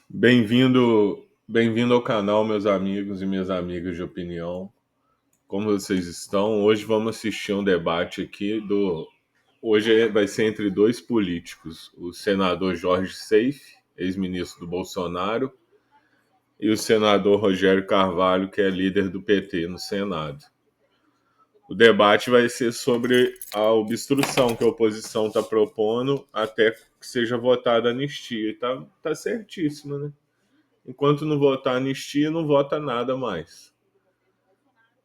Bem-vindo ao canal, meus amigos e minhas amigas de opinião. Como vocês estão? Hoje vamos assistir um debate aqui do. Vai ser entre dois políticos, o senador Jorge Seife, ex-ministro do Bolsonaro, e o senador Rogério Carvalho, que é líder do PT no Senado. O debate vai ser sobre a obstrução que a oposição está propondo até que seja votada a anistia. E tá certíssimo, né? Enquanto não votar anistia, não vota nada mais.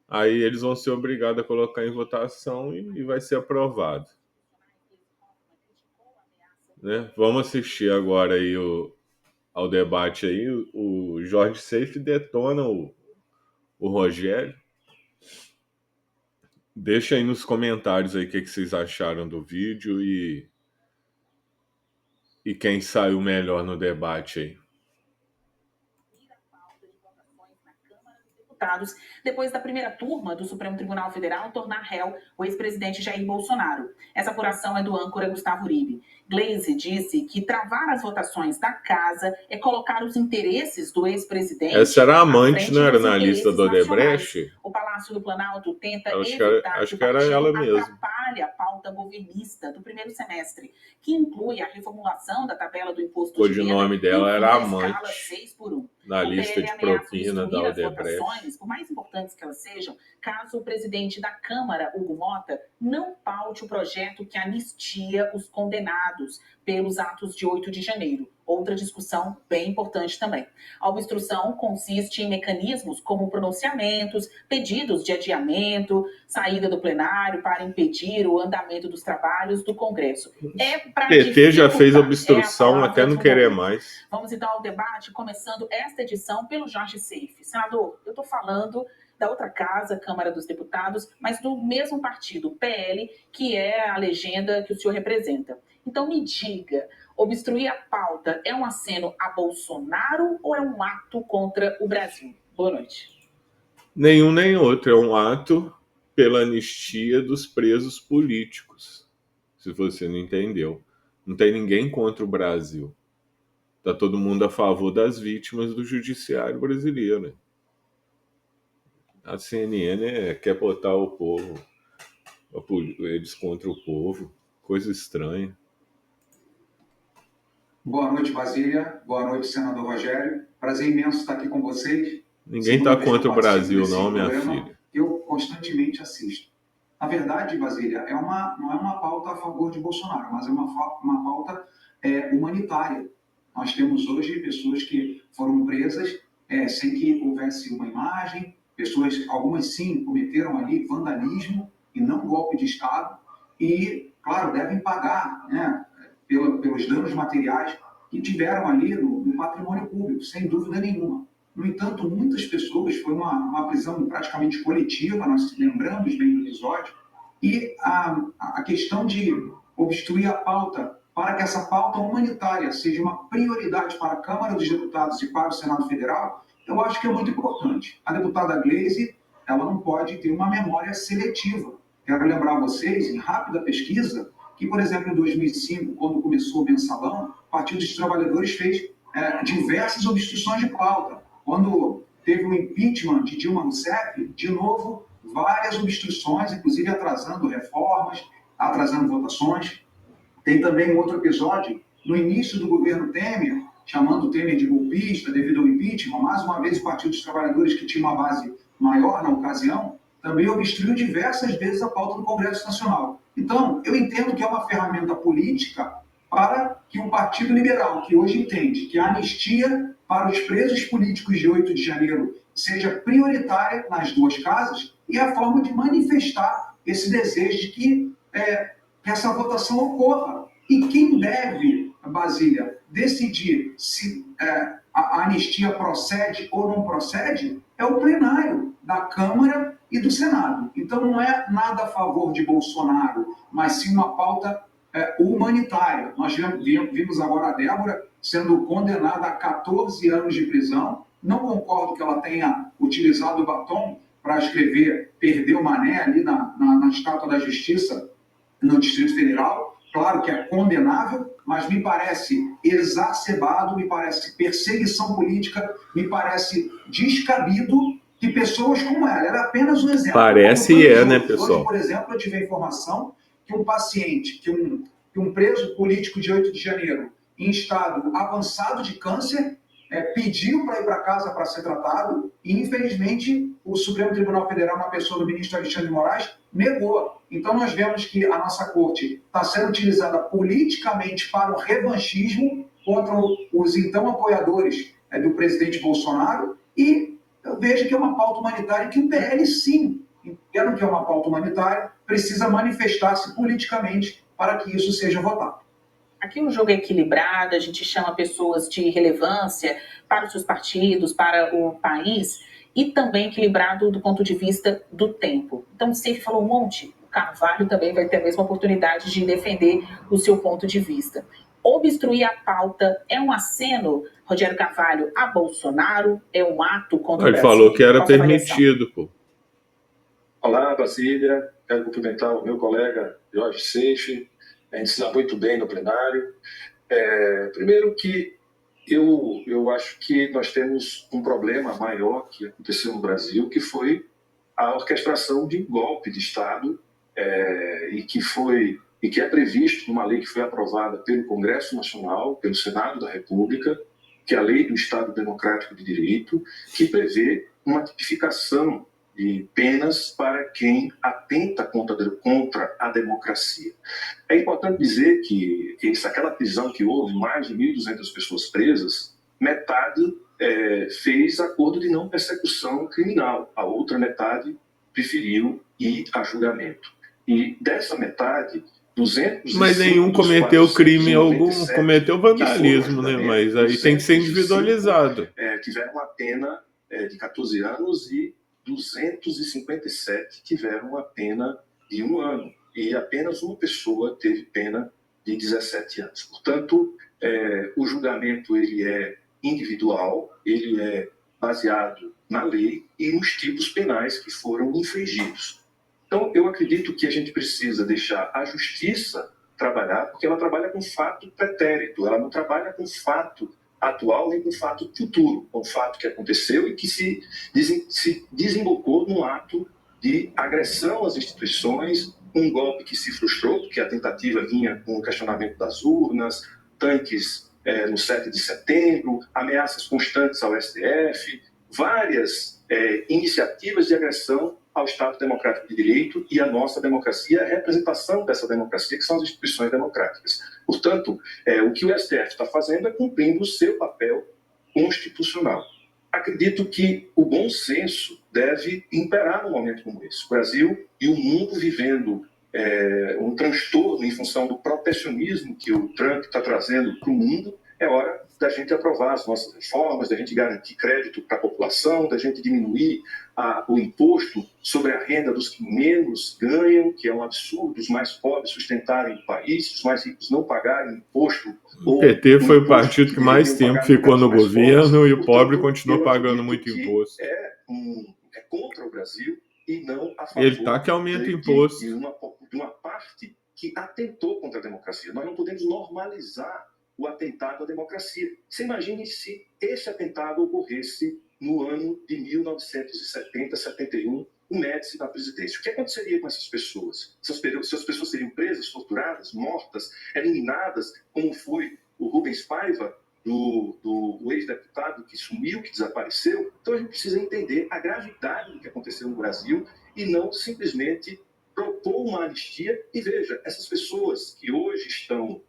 Aí eles vão ser obrigados a colocar em votação e vai ser aprovado. Né? Vamos assistir agora aí ao debate aí. O Jorge Seife detona o Rogério. Deixa aí nos comentários aí o que vocês acharam do vídeo e quem saiu melhor no debate aí. Depois da primeira turma do Supremo Tribunal Federal tornar réu o ex-presidente Jair Bolsonaro. Essa apuração é do âncora Gustavo Uribe. Gleisi disse que travar as votações da casa é colocar os interesses do ex-presidente. Essa era a amante, não era na lista do Odebrecht? O Palácio do Planalto tenta acho que era ela mesmo. Atrapalhe a pauta governista do primeiro semestre, que inclui a reformulação da tabela do imposto de renda. O nome dela era amante. 6 por 1. Na lista de propina da Odebrecht. Por mais importantes que elas sejam, caso o presidente da Câmara, Hugo Mota, não paute o projeto que anistia os condenados pelos atos de 8 de janeiro. Outra discussão bem importante também. A obstrução consiste em mecanismos como pronunciamentos, pedidos de adiamento, saída do plenário para impedir o andamento dos trabalhos do Congresso. O PT já fez obstrução até não querer mais. Vamos então ao debate, começando esta edição pelo Jorge Seife. Senador, eu estou falando da outra casa, Câmara dos Deputados, mas do mesmo partido, PL, que é a legenda que o senhor representa. Então me diga, obstruir a pauta é um aceno a Bolsonaro ou é um ato contra o Brasil? Boa noite. Nenhum nem outro, é um ato pela anistia dos presos políticos, se você não entendeu. Não tem ninguém contra o Brasil. Está todo mundo a favor das vítimas do judiciário brasileiro. A CNN quer botar o povo, eles contra o povo, coisa estranha. Boa noite, Basília. Boa noite, senador Rogério. Prazer imenso estar aqui com vocês. Ninguém está contra o Brasil, não, minha filha. Eu constantemente assisto. Na verdade, Basília, não é uma pauta a favor de Bolsonaro, mas é uma pauta humanitária. Nós temos hoje pessoas que foram presas sem que houvesse uma imagem, algumas sim cometeram ali vandalismo e não golpe de Estado, e, claro, devem pagar, né, pelos danos materiais que tiveram ali no patrimônio público, sem dúvida nenhuma. No entanto, muitas pessoas, foi uma prisão praticamente coletiva, nós lembramos bem do episódio, e a questão de obstruir a pauta para que essa pauta humanitária seja uma prioridade para a Câmara dos Deputados e para o Senado Federal, eu acho que é muito importante. A deputada Gleisi, ela não pode ter uma memória seletiva. Quero lembrar a vocês, em rápida pesquisa, que, por exemplo, em 2005, quando começou o mensalão, o Partido dos Trabalhadores fez diversas obstruções de pauta. Quando teve o impeachment de Dilma Rousseff, de novo, várias obstruções, inclusive atrasando reformas, atrasando votações. Tem também um outro episódio, no início do governo Temer, chamando o Temer de golpista devido ao impeachment. Mais uma vez, o Partido dos Trabalhadores, que tinha uma base maior na ocasião, também obstruiu diversas vezes a pauta do Congresso Nacional. Então, eu entendo que é uma ferramenta política para que o Partido Liberal, que hoje entende que a anistia para os presos políticos de 8 de janeiro seja prioritária nas duas casas, e a forma de manifestar esse desejo de que essa votação ocorra. E quem deve, Basília, decidir se a anistia procede ou não procede é o plenário da Câmara e do Senado. Então não é nada a favor de Bolsonaro, mas sim uma pauta humanitária. Nós vimos agora a Débora sendo condenada a 14 anos de prisão. Não concordo que ela tenha utilizado o batom para escrever "Perdeu Mané" ali na Estátua da Justiça no Distrito Federal, claro que é condenável, mas me parece exacerbado, me parece perseguição política, me parece descabido que pessoas como ela, era apenas um exemplo. Parece e é, né, pessoal? Hoje, por exemplo, eu tive a informação que um paciente, que um preso político de 8 de janeiro, em estado avançado de câncer, pediu para ir para casa para ser tratado e, infelizmente, o Supremo Tribunal Federal, na pessoa do ministro Alexandre de Moraes, negou. Então, nós vemos que a nossa corte está sendo utilizada politicamente para o revanchismo contra os então apoiadores do presidente Bolsonaro, e eu vejo que é uma pauta humanitária que o PL, sim, entendo que é uma pauta humanitária, precisa manifestar-se politicamente para que isso seja votado. Aqui o jogo é equilibrado, a gente chama pessoas de relevância para os seus partidos, para o país, e também equilibrado do ponto de vista do tempo. Então, o Seif falou um monte, o Carvalho também vai ter a mesma oportunidade de defender o seu ponto de vista. Obstruir a pauta é um aceno, Rogério Carvalho, a Bolsonaro? É um ato contra o Ele Brasil? falou que era Qual a sua avaliação? permitido, pô. Olá, Basília. Quero cumprimentar o meu colega Jorge Seif. A gente se dá muito bem no plenário. Primeiro que eu acho que nós temos um problema maior que aconteceu no Brasil, que foi a orquestração de um golpe de Estado e que é previsto numa lei que foi aprovada pelo Congresso Nacional, pelo Senado da República, que é a Lei do Estado Democrático de Direito, que prevê uma tipificação de penas para quem atenta contra a democracia. É importante dizer que aquela prisão que houve, mais de 1.200 pessoas presas, metade fez acordo de não persecução criminal, a outra metade preferiu ir a julgamento. E dessa metade, 200... Mas nenhum cometeu crime algum, cometeu vandalismo, né? Mas aí tem que ser individualizado. Tiveram uma pena de 14 anos e 257 tiveram uma pena de 1 ano. E apenas uma pessoa teve pena de 17 anos. Portanto, o julgamento ele é individual, ele é baseado na lei e nos tipos penais que foram infringidos. Então, eu acredito que a gente precisa deixar a justiça trabalhar, porque ela trabalha com fato pretérito, ela não trabalha com fato atual nem com fato futuro, com fato que aconteceu e que se desembocou num ato de agressão às instituições, um golpe que se frustrou, porque a tentativa vinha com o questionamento das urnas, tanques no 7 de setembro, ameaças constantes ao STF, várias iniciativas de agressão ao Estado Democrático de Direito e a nossa democracia, a representação dessa democracia, que são as instituições democráticas. Portanto, o que o STF está fazendo é cumprindo o seu papel constitucional. Acredito que o bom senso deve imperar num momento como esse. O Brasil e o mundo vivendo um transtorno em função do protecionismo que o Trump está trazendo para o mundo, é hora da gente aprovar as nossas reformas, da gente garantir crédito para a população, da gente diminuir o imposto sobre a renda dos que menos ganham, que é um absurdo, os mais pobres sustentarem o país, os mais ricos não pagarem imposto. O PT foi o partido que mais tempo ficou no governo e o pobre continuou pagando muito imposto. É contra o Brasil e não a favor. Ele está que aumenta o imposto. De uma parte que atentou contra a democracia. Nós não podemos normalizar o atentado à democracia. Você imagine se esse atentado ocorresse no ano de 1970, 71, o Médici na presidência. O que aconteceria com essas pessoas? Essas pessoas seriam presas, torturadas, mortas, eliminadas, como foi o Rubens Paiva, do ex-deputado que sumiu, que desapareceu? Então a gente precisa entender a gravidade do que aconteceu no Brasil e não simplesmente propor uma anistia. E veja, essas pessoas que hoje estão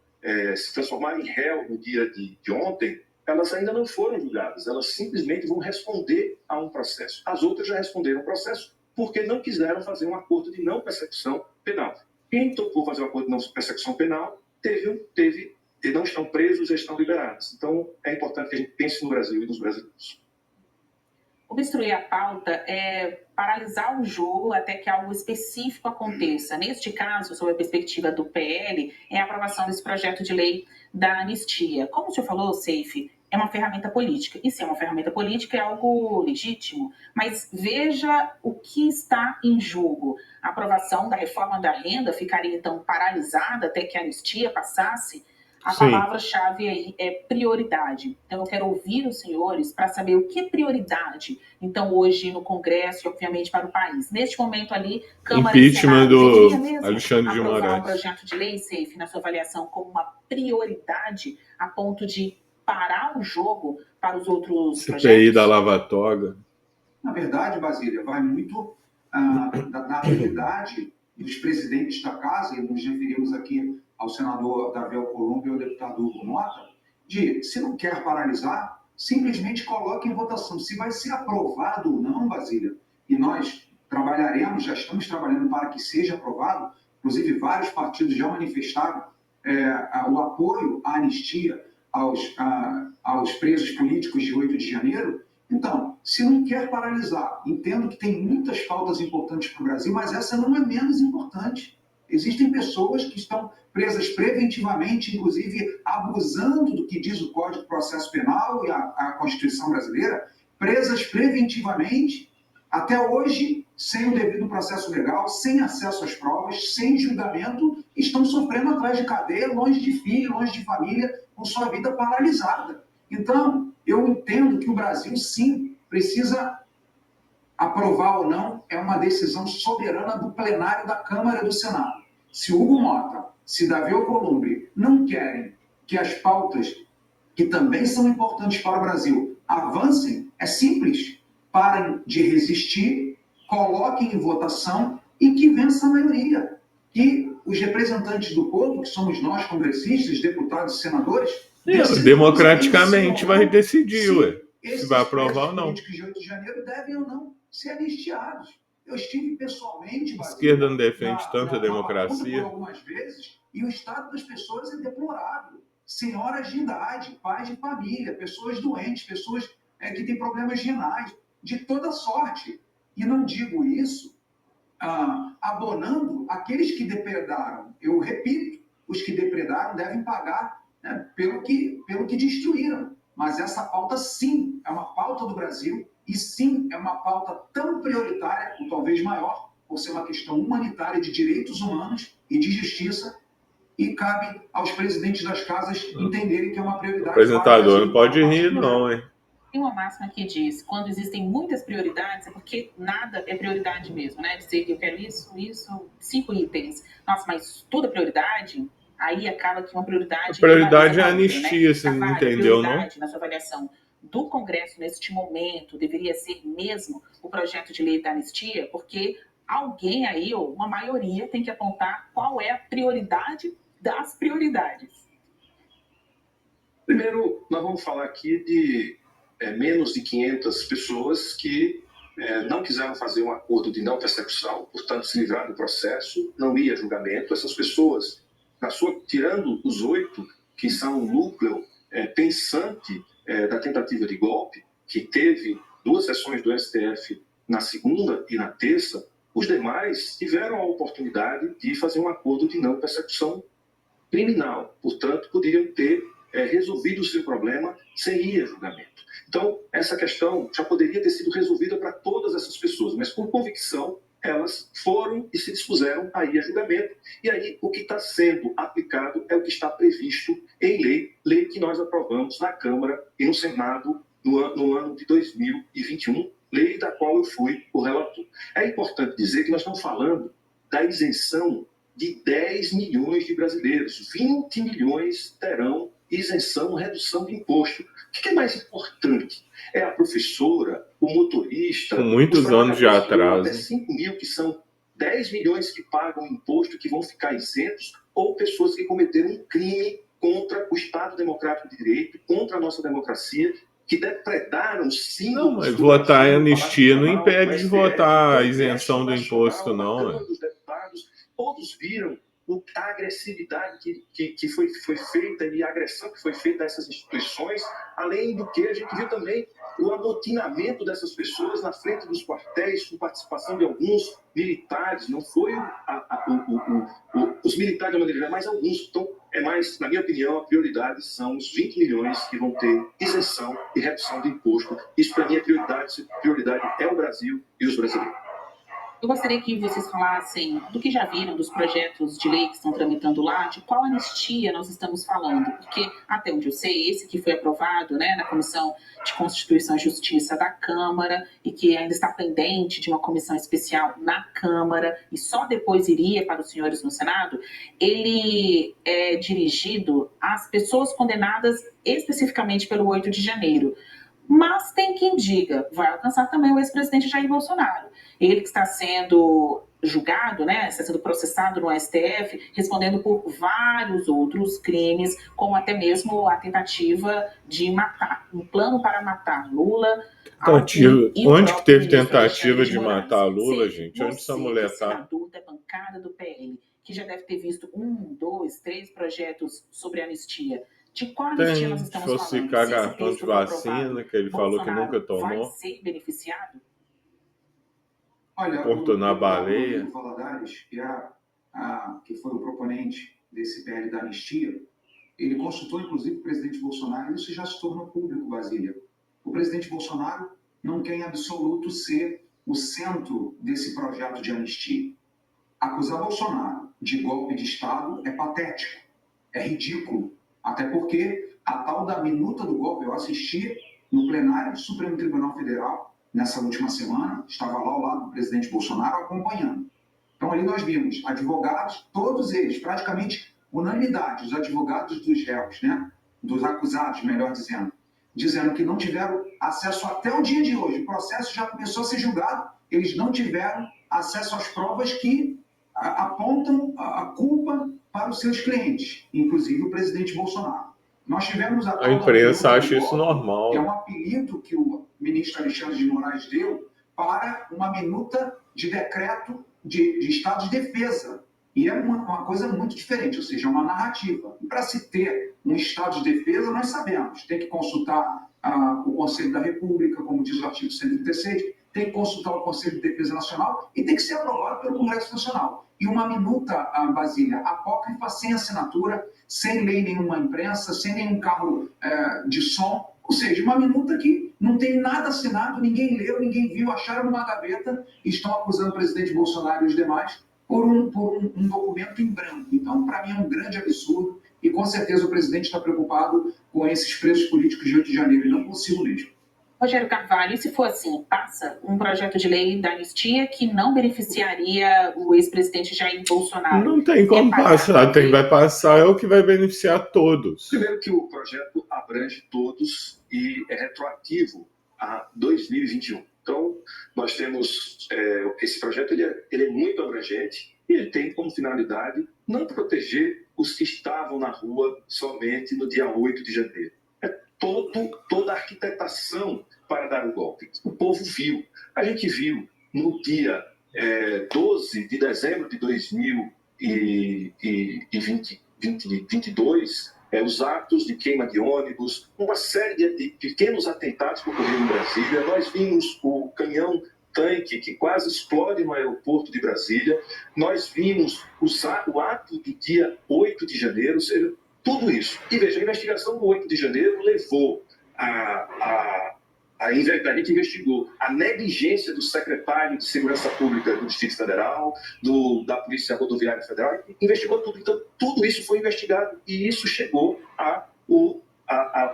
se transformaram em réu no dia de ontem, elas ainda não foram julgadas, elas simplesmente vão responder a um processo. As outras já responderam ao processo porque não quiseram fazer um acordo de não persecução penal. Quem topou fazer um acordo de não persecução penal não estão presos, já estão liberados. Então, é importante que a gente pense no Brasil e nos brasileiros. Obstruir a pauta é paralisar o jogo até que algo específico aconteça. Neste caso, sob a perspectiva do PL, é a aprovação desse projeto de lei da anistia. Como o senhor falou, Seif, é uma ferramenta política. E se é uma ferramenta política, é algo legítimo. Mas veja o que está em jogo. A aprovação da reforma da renda ficaria, então, paralisada até que a anistia passasse? A Sim. palavra-chave aí é prioridade. Então, eu quero ouvir os senhores para saber o que é prioridade, então, hoje no Congresso e, obviamente, para o país. Neste momento ali, Câmara e Impeachment Senado do deveria mesmo Alexandre de aprovar um Moraes. projeto de lei, Seif, na sua avaliação, como uma prioridade a ponto de parar o jogo para os outros CPI projetos? da Lava Toga. Na verdade, Basília, vai muito da habilidade dos presidentes da casa, e nos referimos aqui ao senador Davi Alcolumbre e ao deputado Hugo Mota, de, se não quer paralisar, simplesmente coloque em votação. Se vai ser aprovado ou não, Basília, e nós trabalharemos, já estamos trabalhando para que seja aprovado, inclusive vários partidos já manifestaram o apoio à anistia aos presos políticos de 8 de janeiro. Então, se não quer paralisar, entendo que tem muitas pautas importantes para o Brasil, mas essa não é menos importante. Existem pessoas que estão presas preventivamente, inclusive abusando do que diz o Código de Processo Penal e a Constituição brasileira, presas preventivamente, até hoje, sem o devido processo legal, sem acesso às provas, sem julgamento, estão sofrendo atrás de cadeia, longe de filho, longe de família, com sua vida paralisada. Então, eu entendo que o Brasil, sim, precisa aprovar ou não, é uma decisão soberana do plenário da Câmara e do Senado. Se Hugo Mota, se Davi Alcolumbre não querem que as pautas, que também são importantes para o Brasil, avancem, é simples. Parem de resistir, coloquem em votação e que vença a maioria. Que os representantes do povo, que somos nós, congressistas, deputados e senadores, democraticamente vai decidir, ué, se vai aprovar ou não. Os políticos de 8 de janeiro devem ou não ser anistiados. Eu estive pessoalmente... A esquerda não defende tanta democracia. Por algumas vezes, e o estado das pessoas é deplorável. Senhoras de idade, pais de família, pessoas doentes, pessoas que têm problemas renais, de toda sorte. E não digo isso abonando aqueles que depredaram. Eu repito, os que depredaram devem pagar, né, pelo que destruíram. Mas essa pauta, sim, é uma pauta do Brasil e, sim, é uma pauta tão prioritária, ou talvez maior, por ser uma questão humanitária de direitos humanos e de justiça, e cabe aos presidentes das casas entenderem que é uma prioridade. O apresentador não pode rir, não, hein? Tem uma máxima que diz, quando existem muitas prioridades, é porque nada é prioridade mesmo, né? Dizer que eu quero isso, 5 itens. Nossa, mas tudo é prioridade? Aí acaba que uma prioridade... A prioridade é a anistia, né? Você não entendeu, não? Na sua avaliação do Congresso, neste momento, deveria ser mesmo o projeto de lei da anistia? Porque alguém aí, ou uma maioria, tem que apontar qual é a prioridade das prioridades. Primeiro, nós vamos falar aqui de menos de 500 pessoas que não quiseram fazer um acordo de não persecução, portanto, se livrar do processo, não ia a julgamento. Essas pessoas, tirando os 8, que são o núcleo pensante da tentativa de golpe, que teve 2 sessões do STF na segunda e na terça, os demais tiveram a oportunidade de fazer um acordo de não persecução criminal. Portanto, poderiam ter resolvido o seu problema sem ir a julgamento. Então, essa questão já poderia ter sido resolvida para todas essas pessoas, mas por convicção, elas foram e se dispuseram a ir a julgamento. E aí, o que está sendo aplicado é o que está previsto em lei que nós aprovamos na Câmara e no Senado no ano de 2021, lei da qual eu fui o relator. É importante dizer que nós estamos falando da isenção de 10 milhões de brasileiros. 20 milhões terão isenção, redução de imposto. O que é mais importante? É a professora, o motorista... Com muitos anos de atraso. Até 5 mil, que são 10 milhões que pagam imposto, que vão ficar isentos, ou pessoas que cometeram um crime contra o Estado Democrático de Direito, contra a nossa democracia, que depredaram sim... Não, mas votar em anistia não impede de votar a isenção do imposto, não. Câmara dos Deputados, todos viram a agressividade que foi feita e a agressão que foi feita a essas instituições, além do que a gente viu também o amotinamento dessas pessoas na frente dos quartéis, com participação de alguns militares, não foi os militares de uma maneira geral, mas alguns. Então, Mas, na minha opinião, a prioridade são os 20 milhões que vão ter isenção e redução de imposto. Isso, para mim, é prioridade. Prioridade é o Brasil e os brasileiros. Eu gostaria que vocês falassem do que já viram dos projetos de lei que estão tramitando lá, de qual anistia nós estamos falando, porque, até onde eu sei, esse que foi aprovado, né, na Comissão de Constituição e Justiça da Câmara e que ainda está pendente de uma comissão especial na Câmara e só depois iria para os senhores no Senado, ele é dirigido às pessoas condenadas especificamente pelo 8 de janeiro. Mas tem quem diga, vai alcançar também o ex-presidente Jair Bolsonaro. Ele que está sendo julgado, né, está sendo processado no STF, respondendo por vários outros crimes, como até mesmo a tentativa de matar, um plano para matar Lula. Onde que teve tentativa de matar Lula, gente? Onde essa mulher está? Senador da bancada do PL, que já deve ter visto 1, 2, 3 projetos sobre anistia. De qual anistia nós estamos falando? Falsificar cartão de vacina, que ele falou que nunca tomou. Vai ser beneficiado? Olha, Porto na baleia. O Valadares, que foi o proponente desse PL da anistia, ele consultou, inclusive, o presidente Bolsonaro, e isso já se tornou público, Basília. O presidente Bolsonaro não quer, em absoluto, ser o centro desse projeto de anistia. Acusar Bolsonaro de golpe de Estado é patético, é ridículo, até porque a tal da minuta do golpe, eu assisti no plenário do Supremo Tribunal Federal, nessa última semana, estava lá ao lado do presidente Bolsonaro acompanhando. Então, ali nós vimos advogados, todos eles, praticamente unanimidade, os advogados dos réus, né? Dos acusados, melhor dizendo que não tiveram acesso até o dia de hoje. O processo já começou a ser julgado, eles não tiveram acesso às provas que apontam a culpa para os seus clientes, inclusive o presidente Bolsonaro. Nós tivemos a imprensa acha isso normal. Que é um apelido que o ministro Alexandre de Moraes deu para uma minuta de decreto de estado de defesa. E é uma coisa muito diferente, ou seja, é uma narrativa. E para se ter um estado de defesa, nós sabemos, tem que consultar o Conselho da República, como diz o artigo 136, tem que consultar o Conselho de Defesa Nacional e tem que ser aprovado pelo Congresso Nacional. E uma minuta, Basília, apócrifa, sem assinatura, sem lei nenhuma imprensa, sem nenhum carro de som, ou seja, uma minuta que não tem nada assinado, ninguém leu, ninguém viu, acharam numa gaveta e estão acusando o presidente Bolsonaro e os demais por um documento em branco. Então, para mim, é um grande absurdo e, com certeza, o presidente está preocupado com esses presos políticos de 8 de janeiro e não consigo mesmo. Rogério Carvalho, e se for assim, passa um projeto de lei da anistia que não beneficiaria o ex-presidente Jair Bolsonaro? Não tem como passar, vai passar é o que vai beneficiar todos. Primeiro que o projeto abrange todos e é retroativo a 2021. Então, nós temos esse projeto, ele é muito abrangente e ele tem como finalidade não proteger os que estavam na rua somente no dia 8 de janeiro. Toda a arquitetação para dar o golpe. O povo viu. A gente viu no dia 12 de dezembro de 2022 os atos de queima de ônibus, uma série de pequenos atentados que ocorreram em Brasília. Nós vimos o caminhão-tanque que quase explode no aeroporto de Brasília. Nós vimos o ato do dia 8 de janeiro, ou seja, tudo isso. E veja, a investigação do 8 de janeiro levou a gente investigou a negligência do secretário de Segurança Pública do Distrito Federal, da Polícia Rodoviária Federal, investigou tudo. Então, tudo isso foi investigado e isso chegou a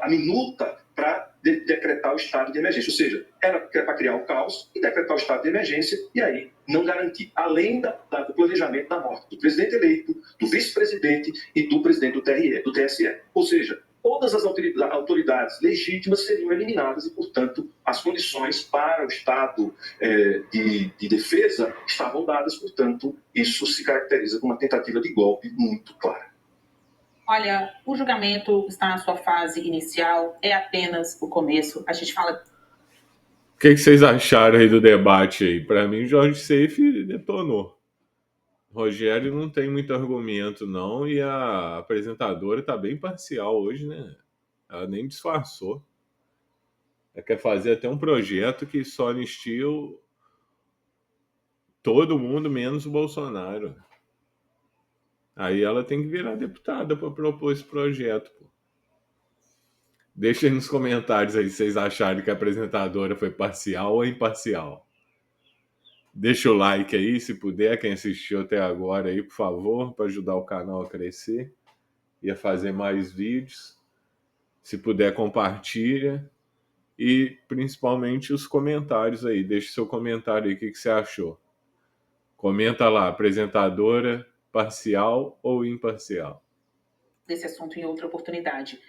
minuta para decretar o estado de emergência. Ou seja, era para criar o caos e decretar o estado de emergência e aí não garantir, além do planejamento da morte do presidente eleito, do vice-presidente e do presidente do TSE. Ou seja, todas as autoridades legítimas seriam eliminadas e, portanto, as condições para o estado de defesa estavam dadas. Portanto, isso se caracteriza como uma tentativa de golpe muito clara. Olha, o julgamento está na sua fase inicial, é apenas o começo. A gente fala... O que vocês acharam aí do debate aí? Para mim, Jorge Seife detonou. Rogério não tem muito argumento, não, e a apresentadora está bem parcial hoje, né? Ela nem disfarçou. Ela quer fazer até um projeto que só anistia todo mundo, menos o Bolsonaro. Aí ela tem que virar deputada para propor esse projeto, pô. Deixa aí nos comentários aí se vocês acharam que a apresentadora foi parcial ou imparcial. Deixa o like aí, se puder, quem assistiu até agora aí, por favor, para ajudar o canal a crescer e a fazer mais vídeos. Se puder, compartilha. E principalmente os comentários aí. Deixa seu comentário aí, o que você achou. Comenta lá, apresentadora parcial ou imparcial? Desse assunto em outra oportunidade.